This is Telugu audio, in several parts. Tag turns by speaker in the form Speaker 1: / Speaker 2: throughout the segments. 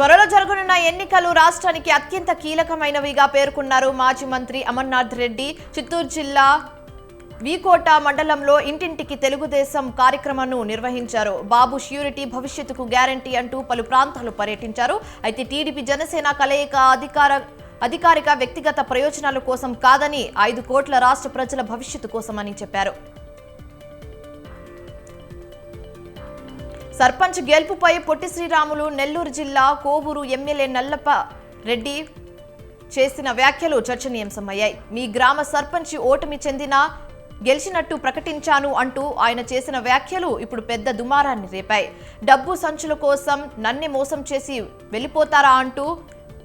Speaker 1: త్వరలో జరగనున్న ఎన్నికలు రాష్ట్రానికి అత్యంత కీలకమైనవిగా పేర్కొన్నారు మాజీ మంత్రి అమర్నాథ్ రెడ్డి. చిత్తూరు జిల్లా వీకోట మండలంలో ఇంటింటికి తెలుగుదేశం కార్యక్రమాన్ని నిర్వహించారు. బాబు ష్యూరిటీ భవిష్యత్తుకు గ్యారంటీ అంటూ పలు ప్రాంతాలు పర్యటించారు. అయితే టీడీపీ జనసేన కలయిక అధికారిక వ్యక్తిగత ప్రయోజనాల కోసం కాదని 5 కోట్ల రాష్ట్ర ప్రజల భవిష్యత్తు కోసమని చెప్పారు. సర్పంచ్ గెలుపుపై పొట్టి శ్రీరాములు నెల్లూరు జిల్లా కోవూరు ఎమ్మెల్యే నల్లప్ప రెడ్డి చేసిన వ్యాఖ్యలు చర్చనీయాంశమయ్యాయి. మీ గ్రామ సర్పంచ్ ఓటమి గెలిచినట్టు ప్రకటించాను అంటూ ఆయన చేసిన వ్యాఖ్యలు ఇప్పుడు పెద్ద దుమారాన్ని రేపాయి. డబ్బు సంచుల కోసం నన్నే మోసం చేసి వెళ్ళిపోతారా అంటూ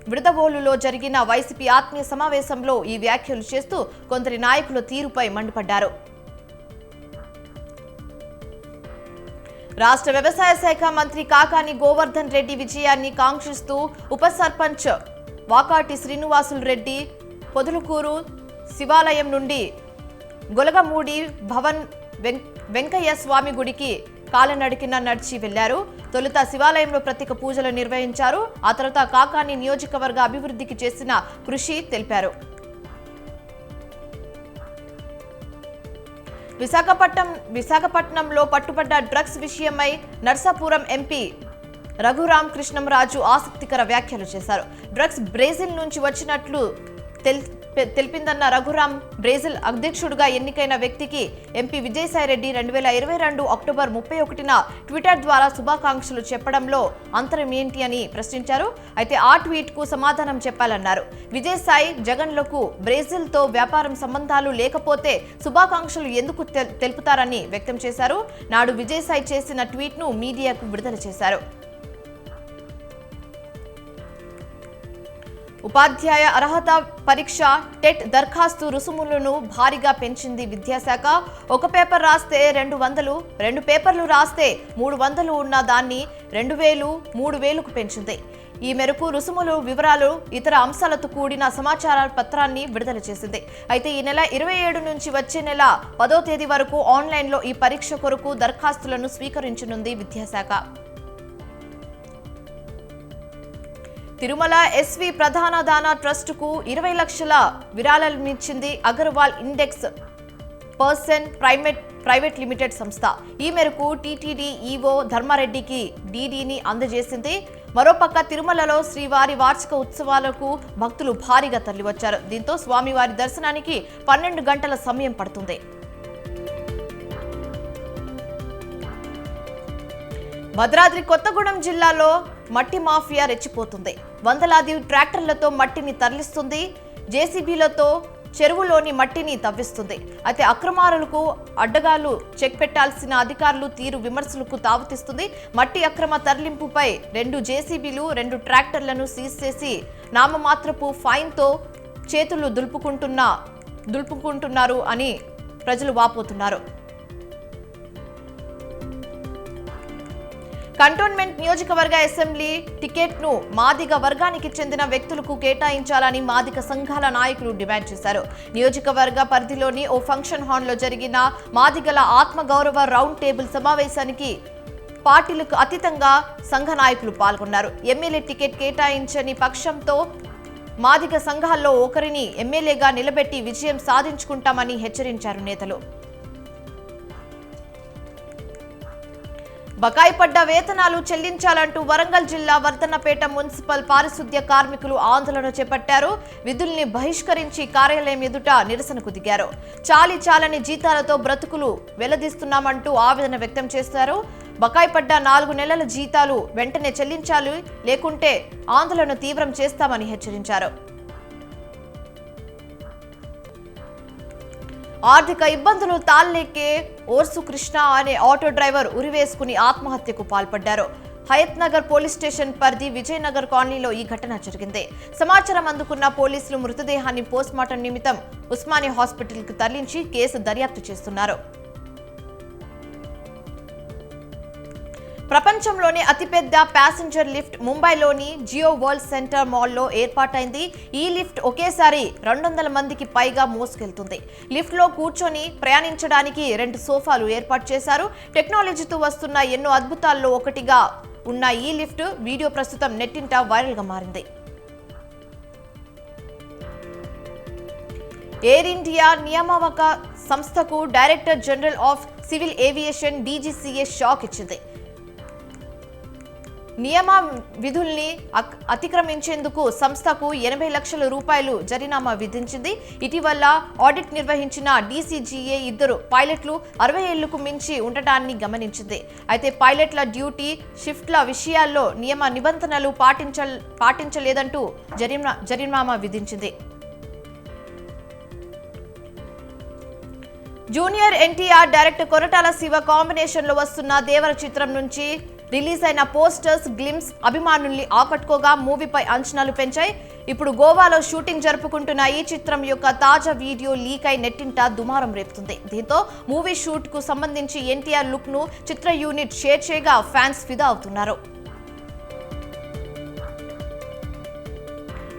Speaker 1: విడదవోలులో జరిగిన వైసీపీ ఆత్మీయ సమావేశంలో ఈ వ్యాఖ్యలు చేస్తూ కొందరి నాయకుల తీరుపై మండిపడ్డారు. రాష్ట్ర వ్యవసాయ శాఖ మంత్రి కాకాని గోవర్ధన్ రెడ్డి విజయాన్ని కాంక్షిస్తూ ఉప సర్పంచ్ వాకాటి శ్రీనివాసులు రెడ్డి పొదులుకూరు శివాలయం నుండి గొలగమూడి భవన్ వెంకయ్య స్వామి గుడికి కాలినడకన నడిచి వెళ్లారు. తొలుత శివాలయంలో ప్రత్యేక పూజలు నిర్వహించారు. ఆ తర్వాత కాకాని నియోజకవర్గ అభివృద్ధికి చేసిన కృషి తెలిపారు. విశాఖపట్నంలో పట్టుబడ్డ డ్రగ్స్ విషయమై నర్సాపురం ఎంపీ రఘురాం కృష్ణంరాజు ఆసక్తికర వ్యాఖ్యలు చేశారు. డ్రగ్స్ బ్రెజిల్ నుంచి వచ్చినట్లు తెలిపిందన్న రఘురాం బ్రెజిల్ అధ్యక్షుడిగా ఎన్నికైన వ్యక్తికి ఎంపీ విజయసాయిరెడ్డి 2022 అక్టోబర్ 31న ట్విట్టర్ ద్వారా శుభాకాంక్షలు చెప్పడంలో అంతరం ఏంటి అని ప్రశ్నించారు. అయితే ఆ ట్వీట్ కు సమాధానం చెప్పాలన్నారు. విజయసాయి జగన్లకు బ్రెజిల్తో వ్యాపారం సంబంధాలు లేకపోతే శుభాకాంక్షలు ఎందుకు తెలుపుతారని వ్యక్తం చేశారు. నాడు విజయసాయి చేసిన ట్వీట్ ను మీడియాకు విడుదల చేశారు. ఉపాధ్యాయ అర్హత పరీక్ష టెట్ దరఖాస్తు రుసుములను భారీగా పెంచింది విద్యాశాఖ. ఒక పేపర్ రాస్తే 200, 2 పేపర్లు రాస్తే 300 ఉన్న దాన్ని 2000, 3000కు పెంచింది. ఈ మేరకు రుసుములు వివరాలు ఇతర అంశాలతో కూడిన సమాచార పత్రాన్ని విడుదల చేసింది. అయితే ఈ నెల 27 నుంచి వచ్చే నెల 10వ తేదీ వరకు ఆన్లైన్లో ఈ పరీక్ష కొరకు దరఖాస్తులను స్వీకరించనుంది విద్యాశాఖ. తిరుమల ఎస్వి ప్రధాన దాన ట్రస్టుకు 20 లక్షల విరాళాలనిచ్చింది Agarwal index person private limited సంస్థ. ఈ మేరకు టీటీడీ ఈవో ధర్మారెడ్డికి డీడీని అందజేసింది. మరోపక్క తిరుమలలో శ్రీవారి వార్షిక ఉత్సవాలకు భక్తులు భారీగా తరలివచ్చారు. దీంతో స్వామివారి దర్శనానికి 12 గంటల సమయం పడుతుంది. భద్రాద్రి కొత్తగూడెం జిల్లాలో మట్టి మాఫియా రెచ్చిపోతుంది. వందలాది ట్రాక్టర్లతో మట్టిని తరలిస్తుంది. జేసీబీలతో చెరువులోని మట్టిని తవ్విస్తుంది. అయితే అక్రమారులకు అడ్డగాలు చెక్ పెట్టాల్సిన అధికారులు తీరు విమర్శలకు తావుతీస్తుంది. మట్టి అక్రమ తరలింపుపై 2 జేసీబీలు 2 ట్రాక్టర్లను సీజ్ చేసి నామమాత్రపు ఫైన్తో చేతులు దులుపుకుంటున్నారు అని ప్రజలు వాపోతున్నారు. కంటోన్మెంట్ నియోజకవర్గ అసెంబ్లీ టికెట్ను మాదిగ వర్గానికి చెందిన వ్యక్తులకు కేటాయించాలని మాదిగ సంఘాల నాయకులు డిమాండ్ చేశారు. నియోజకవర్గ పరిధిలోని ఓ ఫంక్షన్ హాల్లో జరిగిన మాదిగల ఆత్మగౌరవ రౌండ్ టేబుల్ సమావేశానికి పార్టీలకు అతీతంగా సంఘ నాయకులు పాల్గొన్నారు. ఎమ్మెల్యే టికెట్ కేటాయించని పక్షంతో మాదిగ సంఘాల్లో ఒకరిని ఎమ్మెల్యేగా నిలబెట్టి విజయం సాధించుకుంటామని హెచ్చరించారు నేతలు. బకాయి పడ్డ వేతనాలు చెల్లించాలంటూ వరంగల్ జిల్లా వర్ధన్నపేట మున్సిపల్ పారిశుద్ధ్య కార్మికులు ఆందోళన చేపట్టారు. విధుల్ని బహిష్కరించి కార్యాలయం ఎదుట నిరసనకు దిగారు. చాలని జీతాలతో బ్రతుకులు వెల్లదీస్తున్నామంటూ ఆవేదన వ్యక్తం చేశారు. బకాయి పడ్డ 4 నెలల జీతాలు వెంటనే చెల్లించాలి, లేకుంటే ఆందోళన తీవ్రం చేస్తామని హెచ్చరించారు. ఆర్థిక ఇబ్బందులు తాళ్లేకే ఓర్సు కృష్ణ అనే ఆటో డ్రైవర్ ఉరివేసుకుని ఆత్మహత్యకు పాల్పడ్డారు. హయత్ నగర్ పోలీస్ స్టేషన్ పరిధి విజయనగర్ కాలనీలో ఈ ఘటన జరిగింది. సమాచారం అందుకున్న పోలీసులు మృతదేహాన్ని పోస్ట్మార్టం నిమిత్తం ఉస్మానియా హాస్పిటల్కు తరలించి కేసు దర్యాప్తు చేస్తున్నారు. ప్రపంచంలోనే అతిపెద్ద ప్యాసింజర్ లిఫ్ట్ ముంబైలోని జియో వరల్డ్ సెంటర్ మాల్లో ఏర్పాటైంది. ఈ లిఫ్ట్ ఒకేసారి 200 మందికి పైగా మోసుకెళ్తుంది. లిఫ్ట్లో కూర్చొని ప్రయాణించడానికి 2 సోఫాలు ఏర్పాటు చేశారు. టెక్నాలజీతో వస్తున్న ఎన్నో అద్భుతాల్లో ఒకటిగా ఉన్న ఈ లిఫ్ట్ వీడియో ప్రస్తుతం నెట్టింట వైరల్గా మారింది. ఎయిర్ ఇండియా నియామక సంస్థకు director general of civil aviation DGCA shock ఇచ్చింది. నియమ విధుల్ని అతిక్రమించేందుకు సంస్థకు 80 లక్షల రూపాయలు జరిమానా విధించింది. ఇటీవల ఆడిట్ నిర్వహించిన DCGA ఇద్దరు పైలట్లు 60 ఏళ్లకు మించి ఉండటాన్ని గమనించింది. అయితే పైలట్ల డ్యూటీ షిఫ్ట్ల విషయాల్లో నియమ నిబంధనలు పాటించలేదంటూ జరిమానా విధించింది. Junior NTR director Koratala Shiva combination లో వస్తున్న దేవర చిత్రం నుంచి రిలీజ్ అయిన పోస్టర్స్ గ్లిమ్స్ అభిమానుల్ని ఆకట్టుకోగా మూవీపై అంచనాలు పెంచాయి. ఇప్పుడు గోవాలో షూటింగ్ జరుపుకుంటున్న ఈ చిత్రం యొక్క తాజా వీడియో లీక్ అయి నెట్టింట దుమారం రేపుతుంది. దీంతో మూవీ షూట్ కు సంబంధించి NTR లుక్ ను చిత్ర యూనిట్ షేర్ చేయగా ఫ్యాన్స్ ఫిదా అవుతున్నారు.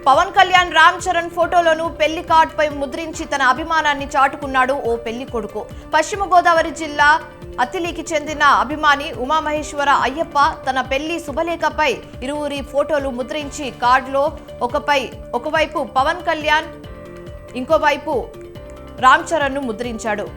Speaker 1: పవన్ కళ్యాణ్ రామ్ చరణ్ ఫోటోలను పెళ్లి కార్డ్ పై ముద్రించి తన అభిమానాన్ని చాటుకున్నాడు ఓ పెళ్లి కొడుకు. పశ్చిమ గోదావరి జిల్లా అత్తిలికి చెందిన అభిమాని ఉమామహేశ్వర అయ్యప్ప తన పెళ్లి శుభలేఖపై ఇరువురి ఫోటోలు ముద్రించి కార్డులో ఒకవైపు పవన్ కళ్యాణ్ ఇంకోవైపు రామ్ చరణ్ ను ముద్రించాడు.